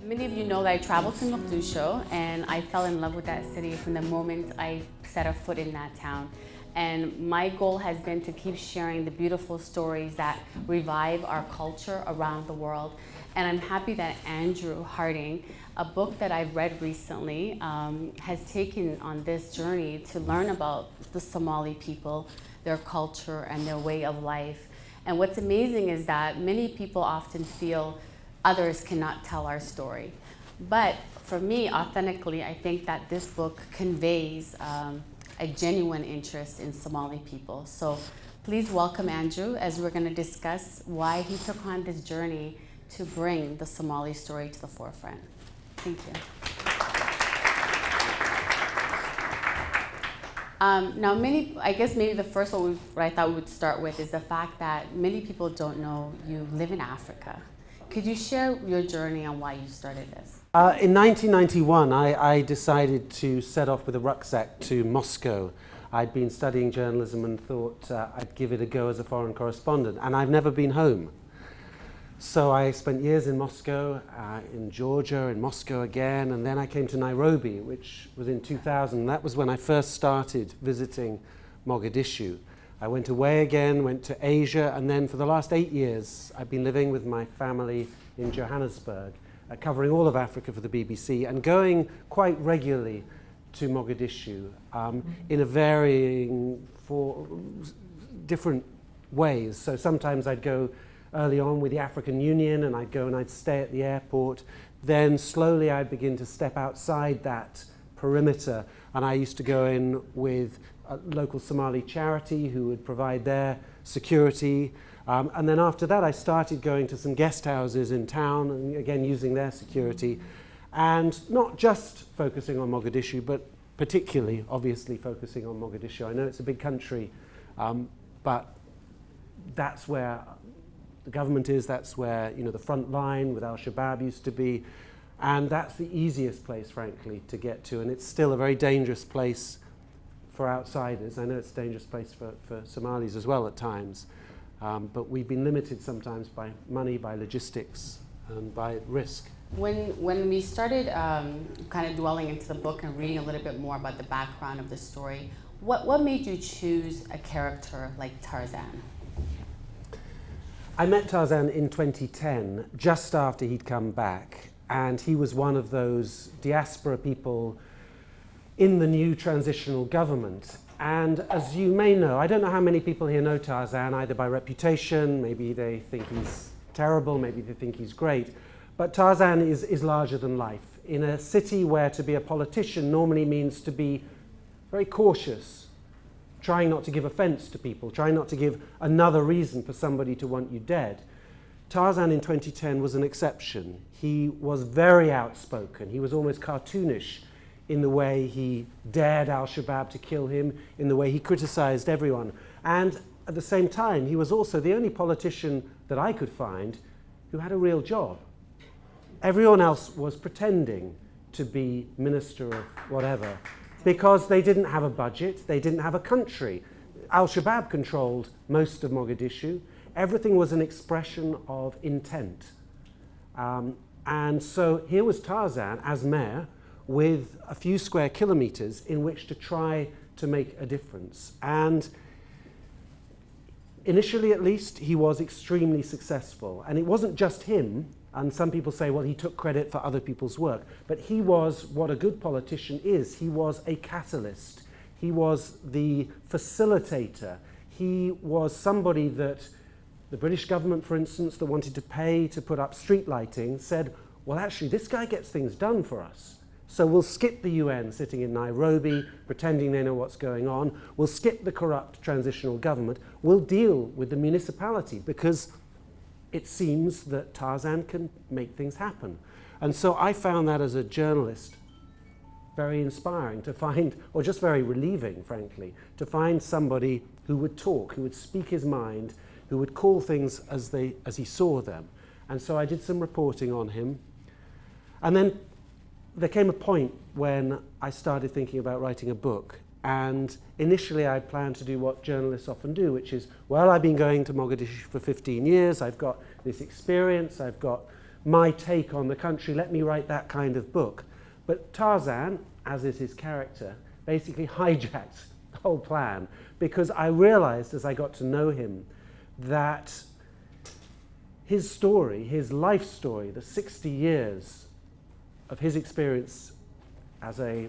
Many of you know that I traveled to Mogadishu and I fell in love with that city from the moment I set a foot in that town. And my goal has been to keep sharing the beautiful stories that revive our culture around the world. And I'm happy that Andrew Harding, a book that I've read recently, has taken on this journey to learn about the Somali people, their culture and their way of life. And what's amazing is that many people often feel others cannot tell our story. But for me, authentically, I think that this book conveys a genuine interest in Somali people. So please welcome Andrew as we're going to discuss why he took on this journey to bring the Somali story to the forefront. Thank you. Now, I guess maybe the first one what I thought we would start with is the fact that many people don't know you live in Africa. Could you share your journey on why you started this? In 1991, I decided to set off with a rucksack to Moscow. I'd been studying journalism and thought I'd give it a go as a foreign correspondent, and I've never been home. So I spent years in Moscow, in Georgia, in Moscow again, and then I came to Nairobi, which was in 2000. That was when I first started visiting Mogadishu. I went away again, went to Asia, and then for the last 8 years, I've been living with my family in Johannesburg, covering all of Africa for the BBC, and going quite regularly to Mogadishu in a varying for different ways. So sometimes I'd go early on with the African Union, and I'd go and I'd stay at the airport. Then slowly I'd begin to step outside that perimeter, and I used to go in with a local Somali charity who would provide their security. And then after that, I started going to some guest houses in town, and again using their security, and not just focusing on Mogadishu, but particularly, obviously, focusing on Mogadishu. I know it's a big country, but that's where the government is, that's where the front line with Al-Shabaab used to be, and that's the easiest place, frankly, to get to, and it's still a very dangerous place for outsiders. I know it's a dangerous place for Somalis as well at times, but we've been limited sometimes by money, by logistics, and by risk. When we started kind of dwelling into the book and reading a little bit more about the background of the story, what made you choose a character like Tarzan? I met Tarzan in 2010, just after he'd come back, and he was one of those diaspora people in the new transitional government. And as you may know, I don't know how many people here know Tarzan, either by reputation, maybe they think he's terrible, maybe they think he's great, but Tarzan is larger than life. In a city where to be a politician normally means to be very cautious, trying not to give offense to people, trying not to give another reason for somebody to want you dead. Tarzan in 2010 was an exception. He was very outspoken. He was almost cartoonish in the way he dared Al-Shabaab to kill him, in the way he criticized everyone. And at the same time, he was also the only politician that I could find who had a real job. Everyone else was pretending to be minister of whatever, because they didn't have a budget, they didn't have a country. Al-Shabaab controlled most of Mogadishu. Everything was an expression of intent. And so here was Tarzan as mayor with a few square kilometers in which to try to make a difference. And initially, at least, he was extremely successful. And it wasn't just him. And some people say, well, he took credit for other people's work. But he was what a good politician is. He was a catalyst. He was the facilitator. He was somebody that the British government, for instance, that wanted to pay to put up street lighting, said, well, actually, this guy gets things done for us. So we'll skip the UN sitting in Nairobi, pretending they know what's going on. We'll skip the corrupt transitional government. We'll deal with the municipality, because it seems that Tarzan can make things happen. And so I found that as a journalist very inspiring to find, or just very relieving, frankly, to find somebody who would talk, who would speak his mind, who would call things as he saw them. And so I did some reporting on him. And then there came a point when I started thinking about writing a book. And initially I planned to do what journalists often do, which is, well, I've been going to Mogadishu for 15 years, I've got this experience, I've got my take on the country, let me write that kind of book. But Tarzan, as is his character, basically hijacked the whole plan, because I realized as I got to know him that his story, his life story, the 60 years of his experience as a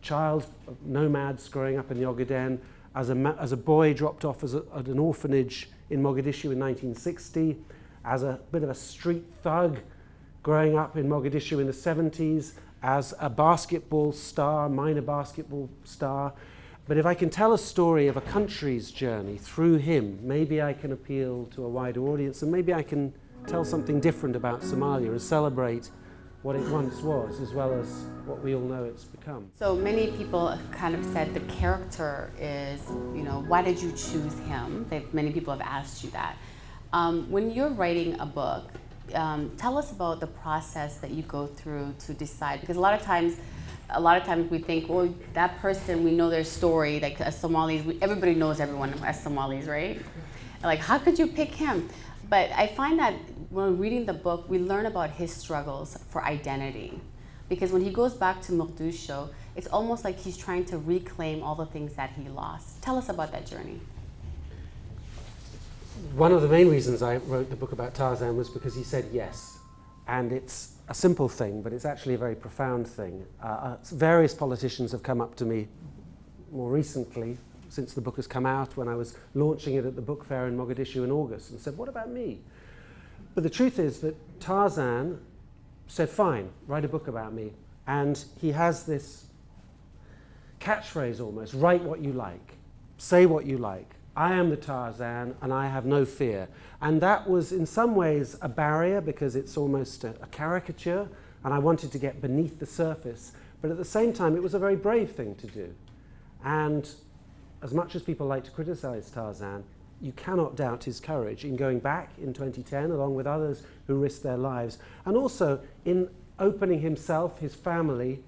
child of nomads growing up in the Ogaden, as a boy dropped off at an orphanage in Mogadishu in 1960, as a bit of a street thug growing up in Mogadishu in the 70s, as a basketball star, minor basketball star. But if I can tell a story of a country's journey through him, maybe I can appeal to a wider audience, and maybe I can tell something different about Somalia and celebrate what it once was, as well as what we all know it's become. So many people kind of said the character is, why did you choose him? Many people have asked you that. When you're writing a book, tell us about the process that you go through to decide, because a lot of times we think, well, that person, we know their story, like as Somalis, everybody knows everyone as Somalis, right? Like, how could you pick him? But I find that when reading the book, we learn about his struggles for identity. Because when he goes back to Mogadishu, it's almost like he's trying to reclaim all the things that he lost. Tell us about that journey. One of the main reasons I wrote the book about Tarzan was because he said yes. And it's a simple thing, but it's actually a very profound thing. Various politicians have come up to me more recently, since the book has come out, when I was launching it at the book fair in Mogadishu in August, and said, what about me? But the truth is that Tarzan said, fine, write a book about me. And he has this catchphrase almost, write what you like, say what you like. I am the Tarzan and I have no fear. And that was in some ways a barrier, because it's almost a caricature, and I wanted to get beneath the surface. But at the same time, it was a very brave thing to do. And as much as people like to criticize Tarzan, you cannot doubt his courage in going back in 2010, along with others who risked their lives, and also in opening himself, his family,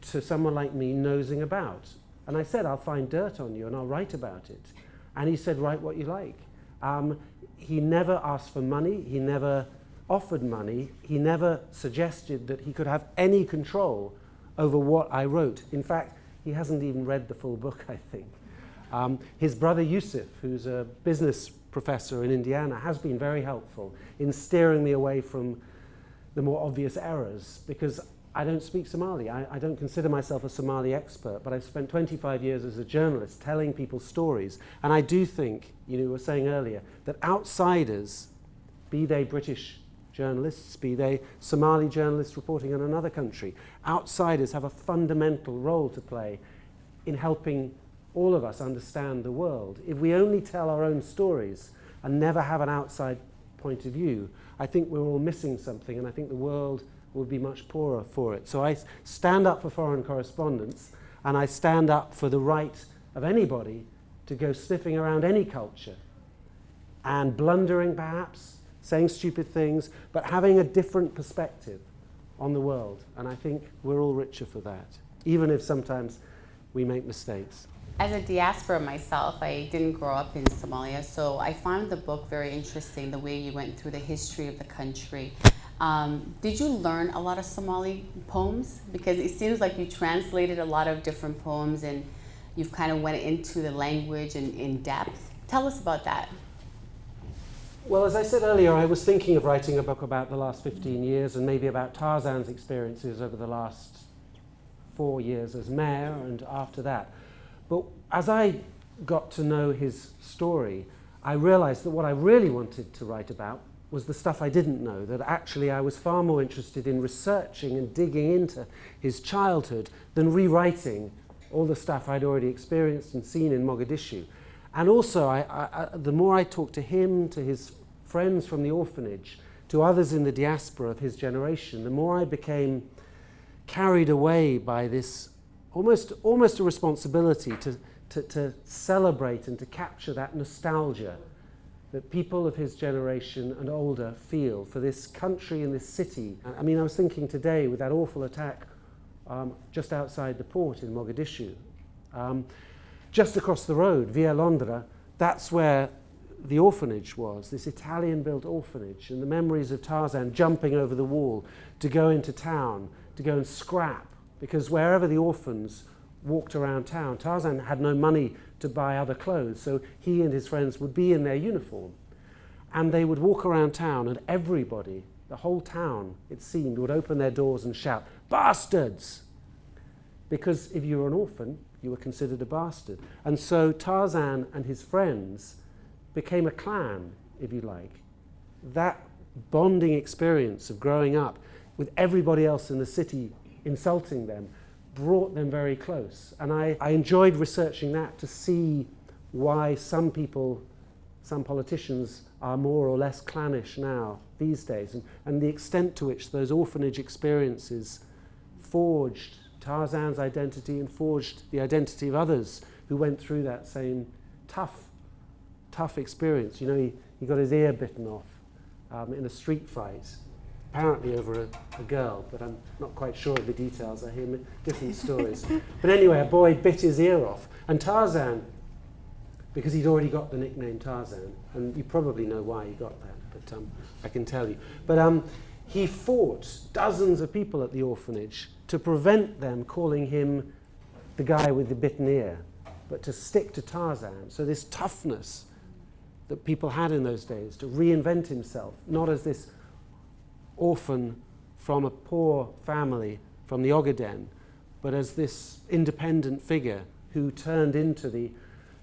to someone like me nosing about. And I said, I'll find dirt on you and I'll write about it. And he said, write what you like. He never asked for money, he never offered money, he never suggested that he could have any control over what I wrote. In fact, he hasn't even read the full book, I think. His brother Yusuf, who's a business professor in Indiana, has been very helpful in steering me away from the more obvious errors, because I don't speak Somali. I don't consider myself a Somali expert, but I've spent 25 years as a journalist telling people stories. And I do think, you were saying earlier, that outsiders, be they British journalists, be they Somali journalists reporting on another country, outsiders have a fundamental role to play in helping all of us understand the world. If we only tell our own stories and never have an outside point of view, I think we're all missing something, and I think the world will be much poorer for it. So I stand up for foreign correspondence, and I stand up for the right of anybody to go sniffing around any culture and blundering perhaps, saying stupid things, but having a different perspective on the world. And I think we're all richer for that, even if sometimes we make mistakes. As a diaspora myself, I didn't grow up in Somalia, so I found the book very interesting, the way you went through the history of the country. Did you learn a lot of Somali poems? Because it seems like you translated a lot of different poems and you've kind of went into the language in depth. Tell us about that. Well, as I said earlier, I was thinking of writing a book about the last 15 years and maybe about Tarzan's experiences over the last 4 years as mayor and after that. But as I got to know his story, I realized that what I really wanted to write about was the stuff I didn't know, that actually I was far more interested in researching and digging into his childhood than rewriting all the stuff I'd already experienced and seen in Mogadishu. And also, the more I talked to him, to his friends from the orphanage, to others in the diaspora of his generation, the more I became carried away by this almost a responsibility to celebrate and to capture that nostalgia that people of his generation and older feel for this country and this city. I mean, I was thinking today with that awful attack just outside the port in Mogadishu, just across the road, via Londra, that's where the orphanage was, this Italian-built orphanage, and the memories of Tarzan jumping over the wall to go into town, to go and scrap, because wherever the orphans walked around town, Tarzan had no money to buy other clothes, so he and his friends would be in their uniform, and they would walk around town, and everybody, the whole town, it seemed, would open their doors and shout, "Bastards!" Because if you were an orphan, you were considered a bastard. And so Tarzan and his friends became a clan, if you like. That bonding experience of growing up with everybody else in the city insulting them brought them very close. And I enjoyed researching that to see why some people, some politicians, are more or less clannish now, these days, and the extent to which those orphanage experiences forged Tarzan's identity and forged the identity of others who went through that same tough experience. You know, he got his ear bitten off in a street fight, apparently over a girl, but I'm not quite sure of the details. I hear different stories. But anyway, a boy bit his ear off, and Tarzan, because he'd already got the nickname Tarzan, and you probably know why he got that, but I can tell you. But he fought dozens of people at the orphanage to prevent them calling him the guy with the bitten ear, but to stick to Tarzan. So this toughness that people had in those days to reinvent himself, not as this orphan from a poor family from the Ogaden, but as this independent figure who turned into the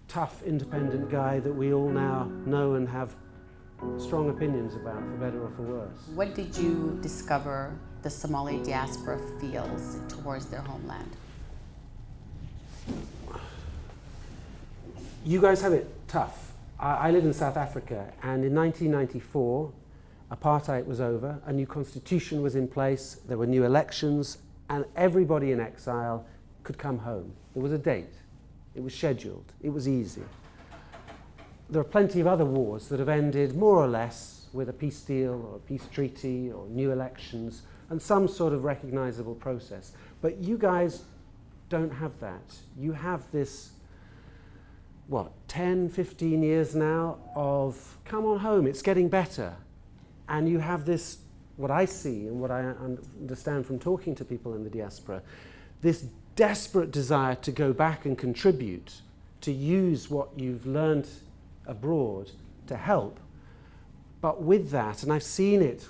tough, independent guy that we all now know and have strong opinions about, for better or for worse. What did you discover the Somali diaspora feels towards their homeland? You guys have it tough. I live in South Africa, and in 1994, apartheid was over, a new constitution was in place, there were new elections, and everybody in exile could come home. There was a date. It was scheduled. It was easy. There are plenty of other wars that have ended more or less with a peace deal or a peace treaty or new elections and some sort of recognizable process. But you guys don't have that. You have this, 10, 15 years now of come on home, it's getting better. And you have this, what I see and what I understand from talking to people in the diaspora, this desperate desire to go back and contribute, to use what you've learned abroad to help. But with that, and I've seen it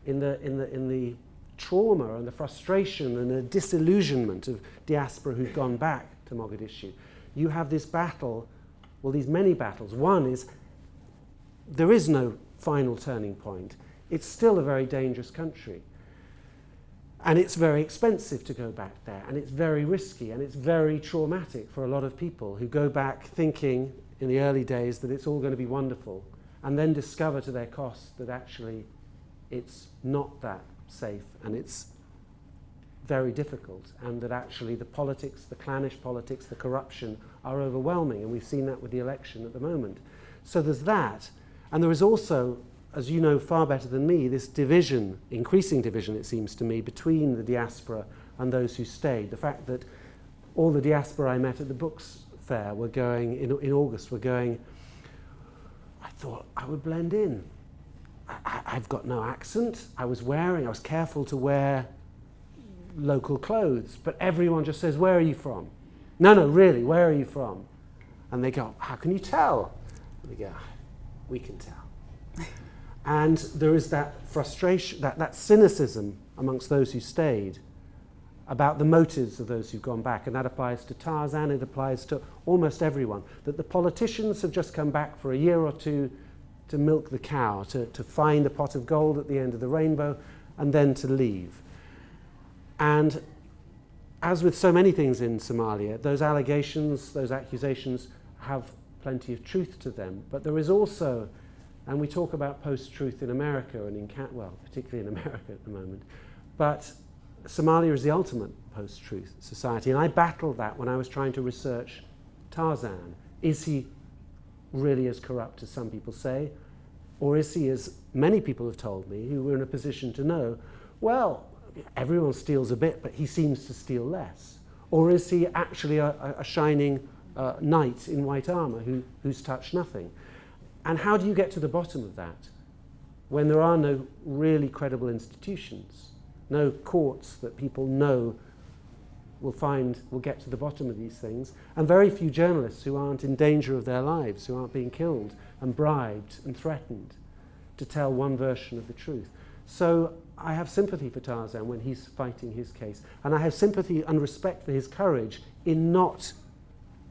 in the trauma and the frustration and the disillusionment of diaspora who've gone back to Mogadishu, you have this battle, these many battles. One is there is no final turning point. It's still a very dangerous country. And it's very expensive to go back there, and it's very risky, and it's very traumatic for a lot of people who go back thinking in the early days that it's all going to be wonderful, and then discover to their cost that actually it's not that safe, and it's very difficult, and that actually the politics, the clannish politics, the corruption are overwhelming, and we've seen that with the election at the moment. So there's that, and there is also, as you know far better than me, this division, increasing division it seems to me, between the diaspora and those who stayed. The fact that all the diaspora I met at the books fair were going, in August, were going, I thought I would blend in. I've got no accent. I was careful to wear local clothes, but everyone just says, where are you from? No, really, where are you from? And they go, how can you tell? And they go, we can tell. And there is that frustration, that cynicism amongst those who stayed about the motives of those who've gone back. And that applies to Tarzan, it applies to almost everyone. That the politicians have just come back for a year or two to milk the cow, to find a pot of gold at the end of the rainbow, and then to leave. And as with so many things in Somalia, those allegations, those accusations have plenty of truth to them. But there is also, and we talk about post-truth in America and in particularly in America at the moment, but Somalia is the ultimate post-truth society, and I battled that when I was trying to research Tarzan. Is he really as corrupt as some people say? Or is he, as many people have told me, who were in a position to know, well, everyone steals a bit, but he seems to steal less? Or is he actually a shining knight in white armor who's touched nothing? And how do you get to the bottom of that when there are no really credible institutions, no courts that people know will get to the bottom of these things, and very few journalists who aren't in danger of their lives, who aren't being killed and bribed and threatened to tell one version of the truth. So I have sympathy for Tarzan when he's fighting his case, and I have sympathy and respect for his courage in not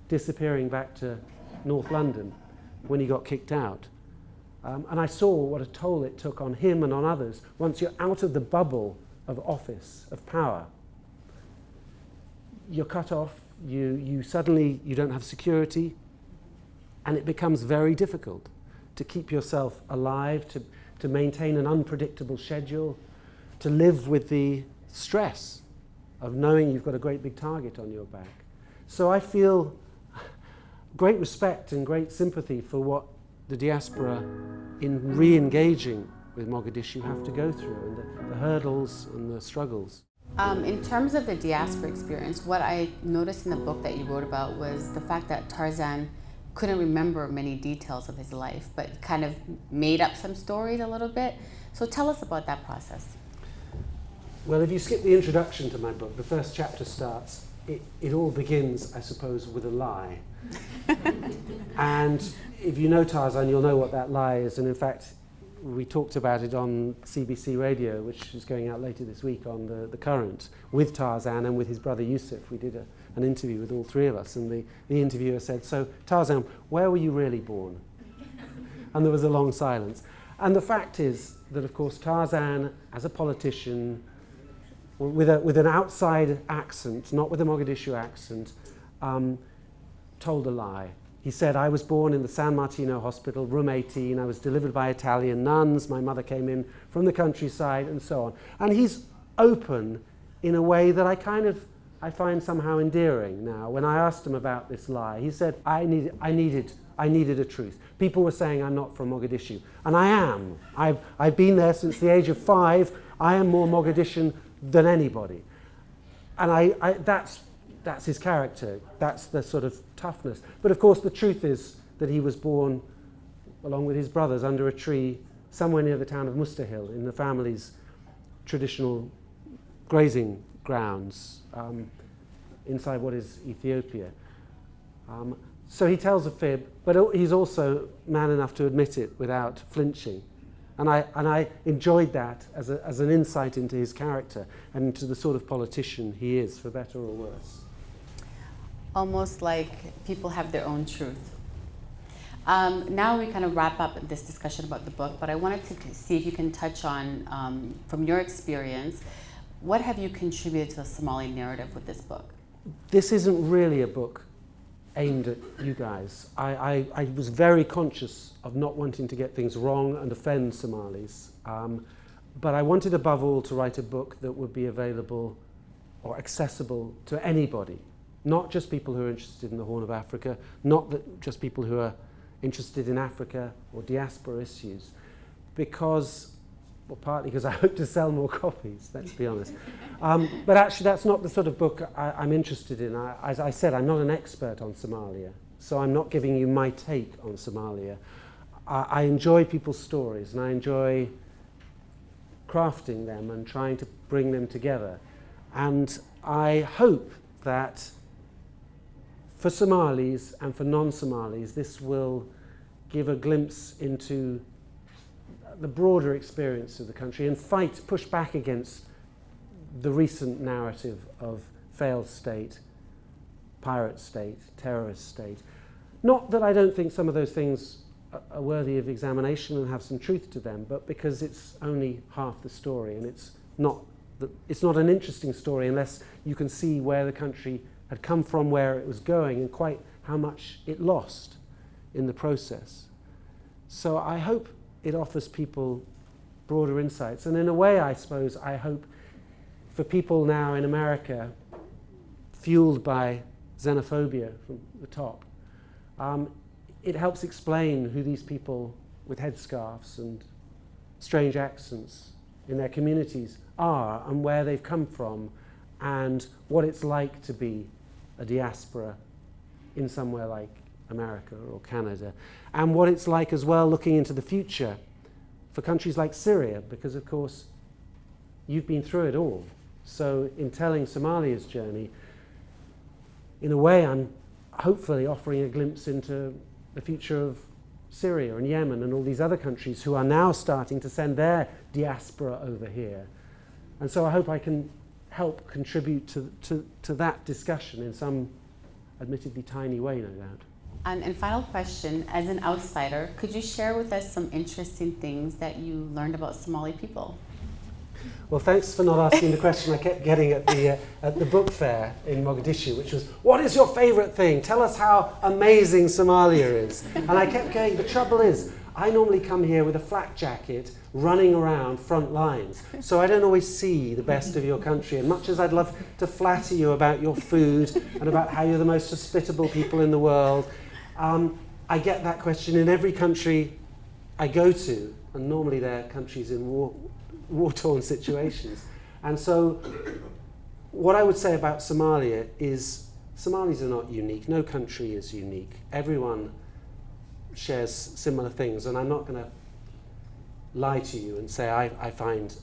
disappearing back to North London when he got kicked out. And I saw what a toll it took on him and on others. Once you're out of the bubble of office, of power, you're cut off, you suddenly don't have security, and it becomes very difficult to keep yourself alive, to maintain an unpredictable schedule, to live with the stress of knowing you've got a great big target on your back. So I feel great respect and great sympathy for what the diaspora in re-engaging with Mogadishu have to go through, and the hurdles and the struggles. In terms of the diaspora experience, what I noticed in the book that you wrote about was the fact that Tarzan couldn't remember many details of his life, but kind of made up some stories a little bit. So tell us about that process. Well, if you skip the introduction to my book, the first chapter starts, it all begins, I suppose, with a lie. And if you know Tarzan, you'll know what that lie is. And in fact, we talked about it on CBC Radio, which is going out later this week on the Current, with Tarzan and with his brother Yusuf. We did an interview with all three of us, and the interviewer said, "So, Tarzan, where were you really born?" And there was a long silence. And the fact is that, of course, Tarzan, as a politician, with an outside accent, not with a Mogadishu accent, told a lie. He said, "I was born in the San Martino hospital, room 18. I was delivered by Italian nuns. My mother came in from the countryside," and so on. And he's open in a way that I find somehow endearing now. When I asked him about this lie, he said, I needed a truth. People were saying I'm not from Mogadishu, and I am. I've been there since the age of 5. I am more Mogadishan than anybody. And that's his character. That's the sort of toughness. But of course, the truth is that he was born, along with his brothers, under a tree somewhere near the town of Mustahil, in the family's traditional grazing grounds inside what is Ethiopia. So he tells a fib, but he's also man enough to admit it without flinching. And I enjoyed that as an insight into his character and into the sort of politician he is, for better or worse. Almost like people have their own truth. Now we kind of wrap up this discussion about the book, but I wanted to see if you can touch on, from your experience, what have you contributed to the Somali narrative with this book? This isn't really a book aimed at you guys. I was very conscious of not wanting to get things wrong and offend Somalis, but I wanted above all to write a book that would be available or accessible to anybody. Not just people who are interested in the Horn of Africa, not just people who are interested in Africa or diaspora issues, because, well, partly because I hope to sell more copies, let's be honest. But actually that's not the sort of book I'm interested in. As I said, I'm not an expert on Somalia, so I'm not giving you my take on Somalia. I enjoy people's stories, and I enjoy crafting them and trying to bring them together. And I hope that for Somalis and for non-Somalis, this will give a glimpse into the broader experience of the country and push back against the recent narrative of failed state, pirate state, terrorist state. Not that I don't think some of those things are worthy of examination and have some truth to them, but because it's only half the story, and it's not an interesting story unless you can see where the country had come from, where it was going, and quite how much it lost in the process. So I hope it offers people broader insights. And in a way, I suppose, I hope for people now in America, fueled by xenophobia from the top, it helps explain who these people with headscarves and strange accents in their communities are, and where they've come from, and what it's like to be a diaspora in somewhere like America or Canada, and what it's like as well looking into the future for countries like Syria, because of course you've been through it all. So in telling Somalia's journey, in a way I'm hopefully offering a glimpse into the future of Syria and Yemen and all these other countries who are now starting to send their diaspora over here. And so I hope I can help contribute to that discussion in some admittedly tiny way, no doubt. And final question, as an outsider, could you share with us some interesting things that you learned about Somali people? Well, thanks for not asking the question I kept getting at the book fair in Mogadishu, which was, what is your favourite thing? Tell us how amazing Somalia is. And I kept going, the trouble is, I normally come here with a flak jacket running around front lines, so I don't always see the best of your country. And much as I'd love to flatter you about your food and about how you're the most hospitable people in the world, I get that question in every country I go to, and normally they're countries in war-torn situations. And so what I would say about Somalia is Somalis are not unique. No country is unique. Everyone shares similar things, and I'm not going to lie to you and say I find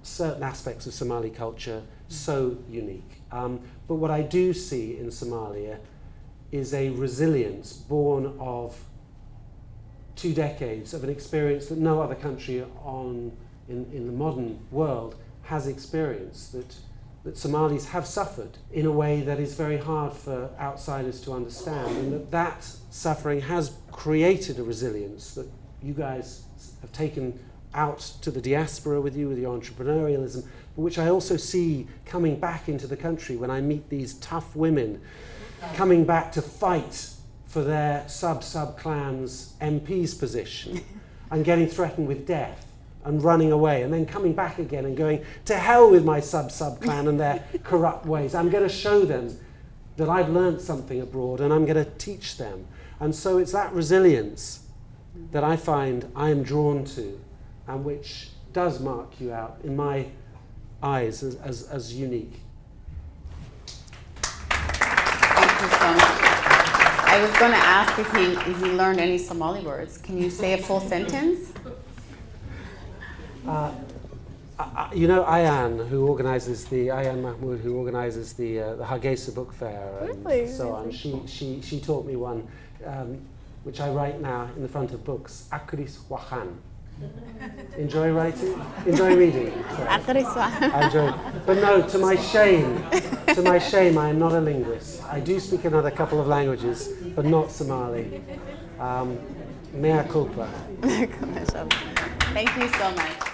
certain aspects of Somali culture so unique. But what I do see in Somalia is a resilience born of 2 decades of an experience that no other country in the modern world has experienced, that Somalis have suffered in a way that is very hard for outsiders to understand, and that suffering has created a resilience that you guys have taken out to the diaspora with you, with your entrepreneurialism, but which I also see coming back into the country when I meet these tough women coming back to fight for their sub-clan's MP's position and getting threatened with death and running away, and then coming back again and going, to hell with my sub-clan and their corrupt ways. I'm going to show them that I've learned something abroad, and I'm going to teach them. And so it's that resilience that I find I am drawn to, and which does mark you out, in my eyes, as unique. Thank you so much. I was going to ask if he learned any Somali words. Can you say a full sentence? Ayan, who organises Ayan Mahmoud, who organises the Hargeisa Book Fair and Really? so on. She taught me one, which I write now in the front of books. Akris Wahan. Enjoy writing? Enjoy reading? I enjoy. But no, to my shame, I am not a linguist. I do speak another couple of languages, but not Somali. Mea culpa. Thank you so much.